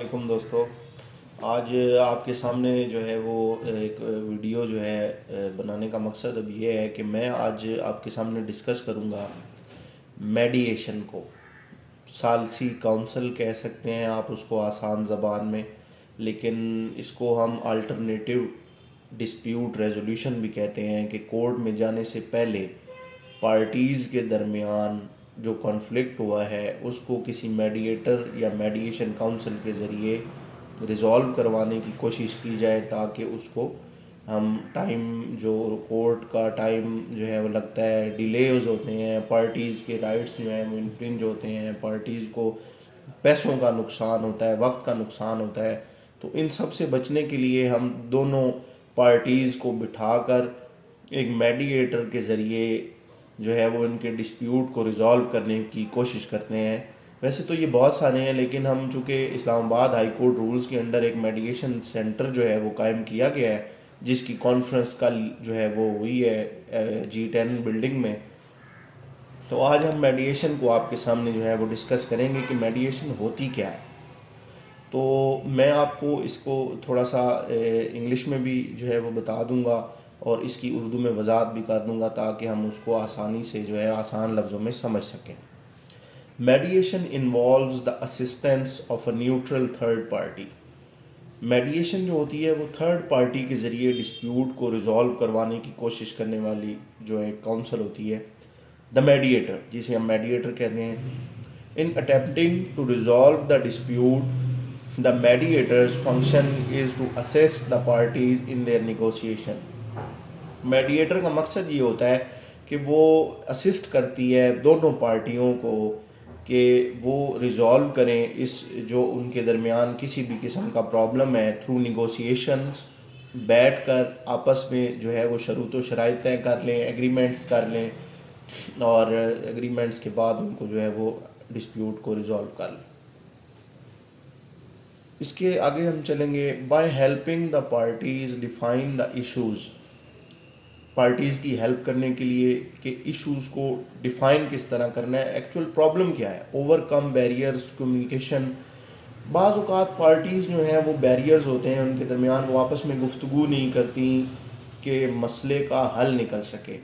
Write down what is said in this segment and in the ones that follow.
वालेकुम दोस्तों। आज आपके सामने जो है वो एक वीडियो जो है बनाने का मकसद अब ये है कि मैं आज आपके सामने डिस्कस करूँगा मेडिएशन को। सालसी काउंसिल कह सकते हैं आप उसको आसान ज़बान में, लेकिन इसको हम अल्टरनेटिव डिस्प्यूट रेजोल्यूशन भी कहते हैं कि कोर्ट में जाने से पहले पार्टीज़ के दरमियान जो कॉन्फ्लिक्ट हुआ है उसको किसी मेडिएटर या मेडिएशन काउंसिल के ज़रिए रिज़ॉल्व करवाने की कोशिश की जाए, ताकि उसको हम टाइम जो कोर्ट का टाइम जो है वो लगता है, डिलेज होते हैं, पार्टीज़ के राइट्स जो हैं वो इन्फ्रिंज होते हैं, पार्टीज़ को पैसों का नुकसान होता है, वक्त का नुकसान होता है। तो इन सब से बचने के लिए हम दोनों पार्टीज़ को बिठाकर एक मेडिएटर के ज़रिए जो है वो इनके डिस्प्यूट को रिज़ॉल्व करने की कोशिश करते हैं। वैसे तो ये बहुत सारे हैं, लेकिन हम चूँकि इस्लामाबाद हाई कोर्ट रूल्स के अंडर एक मेडिएशन सेंटर जो है वो कायम किया गया है, जिसकी कॉन्फ्रेंस कल जो है वो हुई है G10 बिल्डिंग में। तो आज हम मेडिएशन को आपके सामने जो है वो डिस्कस करेंगे कि मेडिएशन होती क्या है। तो मैं आपको इसको थोड़ा सा इंग्लिश में भी जो है वो बता दूंगा और इसकी उर्दू में वजाहत भी कर दूंगा, ताकि हम उसको आसानी से जो है आसान लफ्ज़ों में समझ सकें। मेडिएशन involves the assistance of a neutral third party. मेडिएशन जो होती है वो थर्ड पार्टी के ज़रिए डिस्प्यूट को रिजॉल्व करवाने की कोशिश करने वाली जो एक काउंसिल होती है, द मेडिएटर, जिसे हम मेडिएटर कहते हैं। In attempting to resolve the dispute, the mediator's function is to assist the parties in their negotiation. Mediator का मकसद ये होता है कि वो असिस्ट करती है दोनों पार्टियों को कि वो रिज़ॉल्व करें इस जो उनके दरमियान किसी भी किस्म का प्रॉब्लम है, थ्रू निगोशिएशंस बैठ कर आपस में जो है वो शरूत व शराइत तय कर लें, एग्रीमेंट्स कर लें, और एग्रीमेंट्स के बाद उनको जो है वो डिस्प्यूट को रिज़ॉल्व कर लें। इसके आगे हम चलेंगे। By helping the parties define the issues. Parties की हेल्प करने के लिए कि इश्यूज़ को डिफ़ाइन किस तरह करना है, एक्चुअल प्रॉब्लम क्या है, ओवरकम बैरियर्स कम्युनिकेशन। बाज़ औक़ात पार्टीज़ जो हैं वो बैरियर्स होते हैं उनके दरमियान, वो आपस में गुफ्तगू नहीं करती कि मसले का हल निकल सके।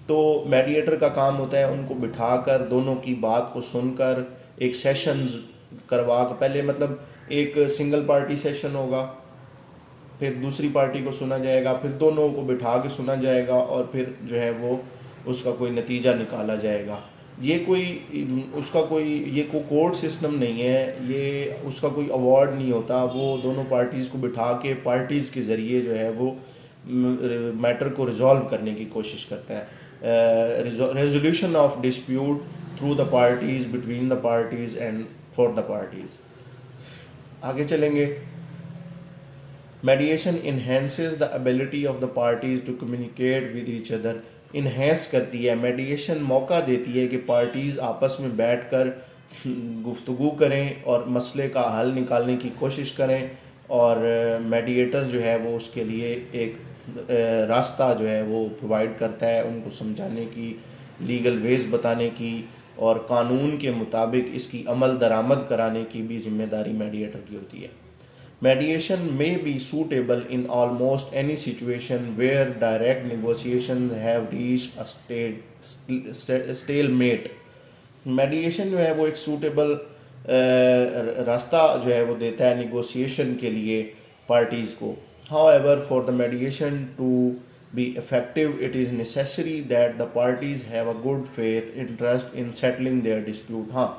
तो मेडिएटर का काम होता है उनको बिठाकर दोनों की बात को सुनकर एक सेशन करवा कर, पहले मतलब एक सिंगल पार्टी सेशन होगा, फिर दूसरी पार्टी को सुना जाएगा, फिर दोनों को बिठा के सुना जाएगा, और फिर जो है वो उसका कोई नतीजा निकाला जाएगा। ये कोई उसका कोई ये कोई कोर्ट सिस्टम नहीं है, ये उसका कोई अवार्ड नहीं होता। वो दोनों पार्टीज़ को बिठा के पार्टीज़ के ज़रिए जो है वो मैटर को रिजॉल्व करने की कोशिश करता है। Resolution of dispute through the parties, between the parties and for the parties. आगे चलेंगे। Mediation enhances the ability of the parties to communicate with each other. Enhance करती है, मेडिएशन मौका देती है कि पार्टीज़ आपस में बैठकर गुफ्तगू करें और मसले का हल निकालने की कोशिश करें, और मेडिएटर जो है वो उसके लिए एक रास्ता जो है वो प्रोवाइड करता है, उनको समझाने की, लीगल वेज बताने की, और कानून के मुताबिक इसकी अमल दरामद कराने की भी जिम्मेदारी मेडिएटर की होती है। Mediation may be suitable in almost any situation where direct negotiations have reached a stalemate. Mediation जो है वो एक सूटेबल रास्ता जो है वो देता है निगोशिएशन के लिए पार्टीज़ को। However, for the mediation to be effective, it is necessary that the parties have a good faith interest in settling their dispute. हाँ,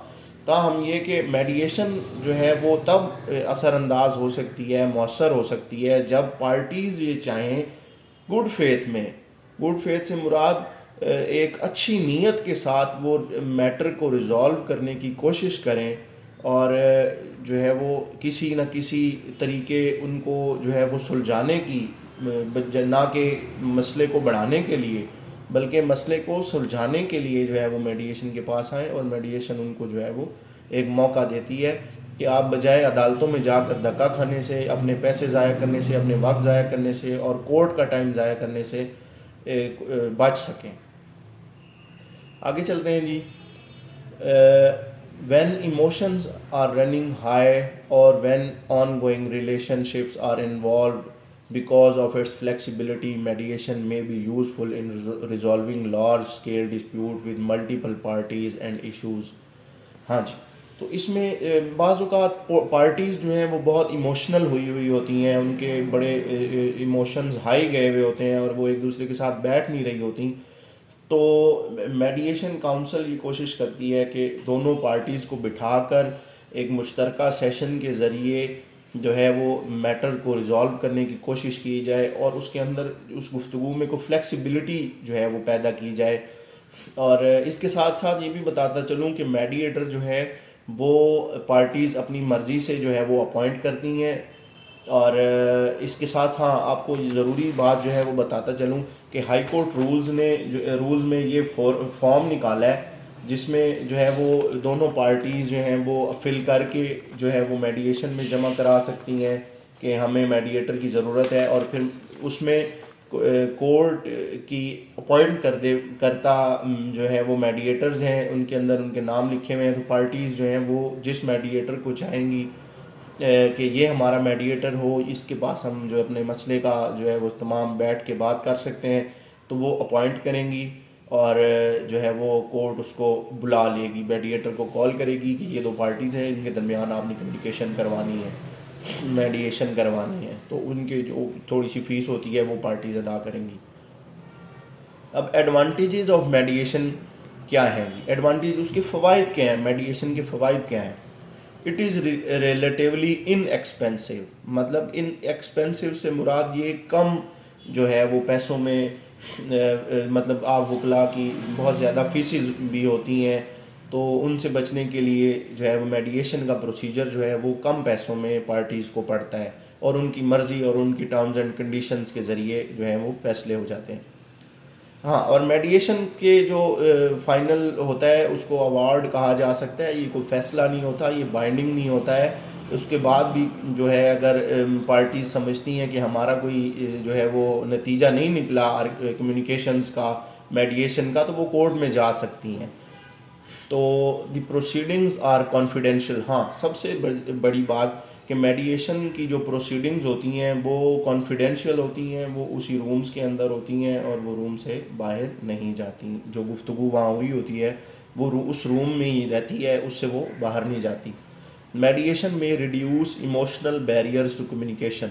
ताहम ये कि मेडिएशन जो है वो तब असरअंदाज हो सकती है, मौसर हो सकती है, जब पार्टीज़ ये चाहें गुड फेथ में। गुड फेथ से मुराद एक अच्छी नीयत के साथ वो मैटर को रिज़ॉल्व करने की कोशिश करें, और जो है वो किसी न किसी तरीके उनको जो है वो सुलझाने की, ना कि मसले को बढ़ाने के लिए, बल्कि मसले को सुलझाने के लिए जो है वो मेडिएशन के पास आएँ। और मेडिएशन उनको जो है वो एक मौका देती है कि आप बजाय अदालतों में जाकर धक्का खाने से, अपने पैसे ज़ाया करने से, अपने वक्त ज़ाया करने से और कोर्ट का टाइम ज़ाया करने से बच सकें। आगे चलते हैं जी। when emotions are running high or when ongoing relationships are involved, because of its flexibility, mediation may be useful in resolving large scale dispute with multiple parties and issues. हाँ जी। तो इसमें बाज़ औक़ात पार्टीज़ जो हैं वो बहुत इमोशनल हुई हुई होती हैं, उनके बड़े इमोशंस हाई गए हुए होते हैं और वो एक दूसरे के साथ बैठ नहीं रही होती। तो मेडिएशन काउंसिल ये कोशिश करती है कि दोनों पार्टीज़ को बिठाकर एक मुश्तरका सेशन के ज़रिए जो है वो मैटर को रिजॉल्व करने की कोशिश की जाए और उसके अंदर उस गुफ्तगू में कोई फ्लेक्सिबिलिटी जो है वो पैदा की जाए। और इसके साथ साथ ये भी बताता चलूँ कि मेडिएटर जो है वो पार्टीज़ अपनी मर्ज़ी से जो है वो अपॉइंट करती हैं। और इसके साथ हाँ आपको ज़रूरी बात जो है वो बताता चलूँ कि हाई कोर्ट रूल्स में ये फॉर्म निकाला है जिसमें जो है वो दोनों पार्टीज़ जो हैं वो फिल करके जो है वो मेडिएशन में जमा करा सकती हैं कि हमें मेडिएटर की ज़रूरत है। और फिर उसमें कोर्ट की अपॉइंट करता जो है वो मेडिएटर्स हैं, उनके अंदर उनके नाम लिखे हुए हैं। तो पार्टीज़ जो हैं वो जिस मेडिएटर को चाहेंगी कि ये हमारा मेडिएटर हो, इसके पास हम जो अपने मसले का जो है वो तमाम बैठ के बात कर सकते हैं, तो वो अपॉइंट करेंगी और जो है वो कोर्ट उसको बुला लेगी, मेडिएटर को कॉल करेगी कि ये दो पार्टीज़ हैं, इनके दरमियान आपने कम्युनिकेशन करवानी है, मेडिएशन करवानी है। तो उनके जो थोड़ी सी फ़ीस होती है वो पार्टीज़ अदा करेंगी। अब एडवांटेजेस ऑफ मेडिएशन क्या हैं जी? एडवांटेज उसके फ़वाइद क्या हैं, मेडिएशन के फ़वाइद क्या हैं? It is relatively inexpensive. मतलब इनएक्सपेंसिव से मुराद ये कम जो है वो पैसों में मतलब आप वकला की बहुत ज़्यादा फीसेस भी होती हैं, तो उनसे बचने के लिए जो है वो मेडिएशन का प्रोसीजर जो है वो कम पैसों में पार्टीज़ को पड़ता है और उनकी मर्ज़ी और उनकी टर्म्स एंड कंडीशंस के ज़रिए जो है वो फैसले हो जाते हैं। हाँ, और मेडिएशन के जो फाइनल होता है उसको अवार्ड कहा जा सकता है। ये कोई फैसला नहीं होता, ये बाइंडिंग नहीं होता है। उसके बाद भी जो है अगर पार्टी समझती हैं कि हमारा कोई जो है वो नतीजा नहीं निकला कम्युनिकेशंस का, मेडिएशन का, तो वो कोर्ट में जा सकती हैं। तो द प्रोसीडिंग्स आर कॉन्फिडेंशियल। हाँ, सबसे बड़ी बात कि मेडिएशन की जो प्रोसीडिंग्स होती हैं वो कॉन्फिडेंशियल होती हैं, वो उसी रूम्स के अंदर होती हैं और वो रूम से बाहर नहीं जाती। जो गुफ्तगू वहाँ हुई होती है वो उस रूम में ही रहती है, उससे वो बाहर नहीं जाती। मेडिएशन में reduce emotional barriers to communication.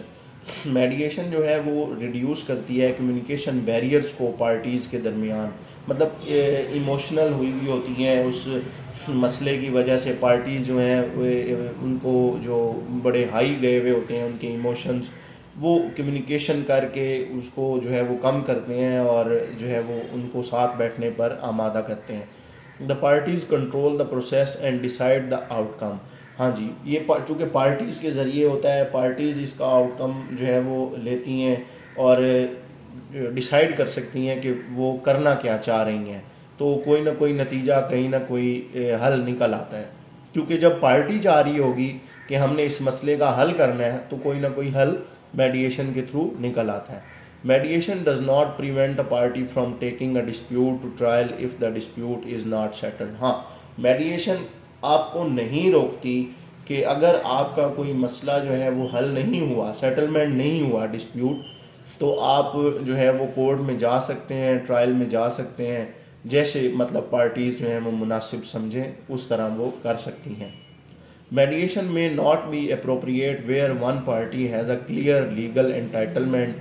Mediation जो है वो रिड्यूस करती है कम्युनिकेशन बैरियर्स को पार्टीज़ के दरमियान। मतलब इमोशनल हुई हुई होती हैं उस मसले की वजह से, पार्टीज़ जो हैं उनको जो बड़े हाई गए हुए होते हैं उनके इमोशंस, वो कम्युनिकेशन करके उसको जो है वो कम करते हैं और जो है वो उनको साथ बैठने पर आमादा करते हैं। The parties control the process and decide the outcome. हाँ जी, ये चूँकि पार्टीज़ के ज़रिए होता है, पार्टीज़ इसका आउटकम जो है वो लेती हैं और डिसाइड कर सकती हैं कि वो करना क्या चाह रही हैं। तो कोई ना कोई नतीजा, कहीं ना कोई हल निकल आता है। क्योंकि जब पार्टी चाह रही होगी कि हमने इस मसले का हल करना है तो कोई ना कोई हल मेडिएशन के थ्रू निकल आता है। Mediation does not prevent a party from taking a dispute to trial if the dispute is not settled. हाँ, मेडिएशन आपको नहीं रोकती कि अगर आपका कोई मसला जो है वो हल नहीं हुआ, सेटलमेंट नहीं हुआ डिस्प्यूट, तो आप जो है वो कोर्ट में जा सकते हैं, ट्रायल में जा सकते हैं। जैसे मतलब पार्टीज़ जो हैं वो मुनासिब समझें उस तरह वो कर सकती हैं। Mediation may not be appropriate where one party has a clear legal entitlement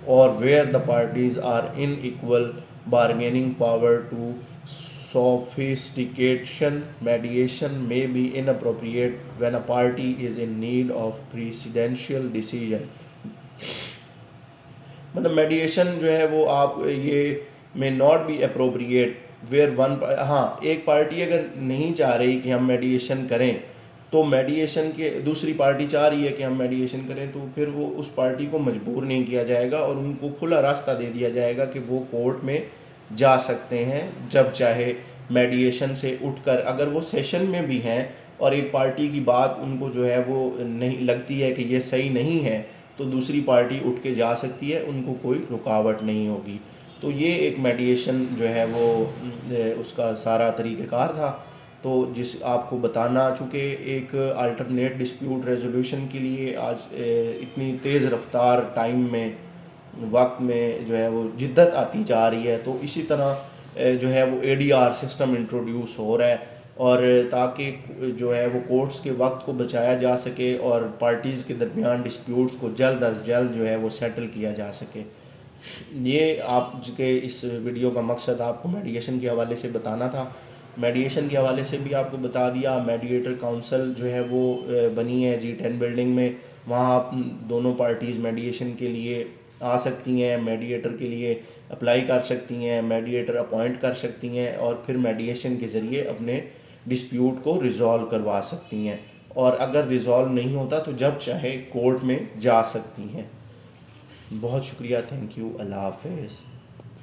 or where the parties are in equal bargaining power to sophistication. Mediation may be inappropriate when a party is in need of precedential decision. मतलब मेडिएशन जो है वो आप ये may not be appropriate where one, हाँ, एक party अगर नहीं चाह रही कि हम मेडिएशन करें, तो मेडिएशन के दूसरी पार्टी चाह रही है कि हम मेडिएशन करें, तो फिर वो उस पार्टी को मजबूर नहीं किया जाएगा और उनको खुला रास्ता दे दिया जाएगा कि वो कोर्ट में जा सकते हैं जब चाहे मेडिएशन से उठकर। अगर वो सेशन में भी हैं और एक पार्टी की बात उनको जो है वो नहीं लगती है कि ये सही नहीं है, तो दूसरी पार्टी उठ के जा सकती है, उनको कोई रुकावट नहीं होगी। तो ये एक मेडिएशन जो है वो उसका सारा तरीक़ेकार था। तो जिस आपको बताना, चूँकि एक अल्टरनेट डिस्प्यूट रेजोल्यूशन के लिए आज इतनी तेज़ रफ्तार टाइम में, वक्त में जो है वो जिद्दत आती जा रही है, तो इसी तरह जो है वो एडीआर सिस्टम इंट्रोड्यूस हो रहा है, और ताकि जो है वो कोर्ट्स के वक्त को बचाया जा सके और पार्टीज़ के दरमियान डिस्प्यूट्स को जल्द अज जल्द जो है वो सेटल किया जा सके। ये आपके इस वीडियो का मकसद आपको मेडिएशन के हवाले से बताना था। मेडिएशन के हवाले से भी आपको बता दिया। मेडिएटर काउंसिल जो है वो बनी है G10 बिल्डिंग में, वहाँ आप दोनों पार्टीज़ मेडिएशन के लिए आ सकती हैं, मेडिएटर के लिए अप्लाई कर सकती हैं, मेडिएटर अपॉइंट कर सकती हैं, और फिर मेडिएशन के ज़रिए अपने डिस्प्यूट को रिज़ॉल्व करवा सकती हैं, और अगर रिज़ॉल्व नहीं होता तो जब चाहे कोर्ट में जा सकती हैं। बहुत शुक्रिया, थैंक यू, अल्लाह हाफ़िज़।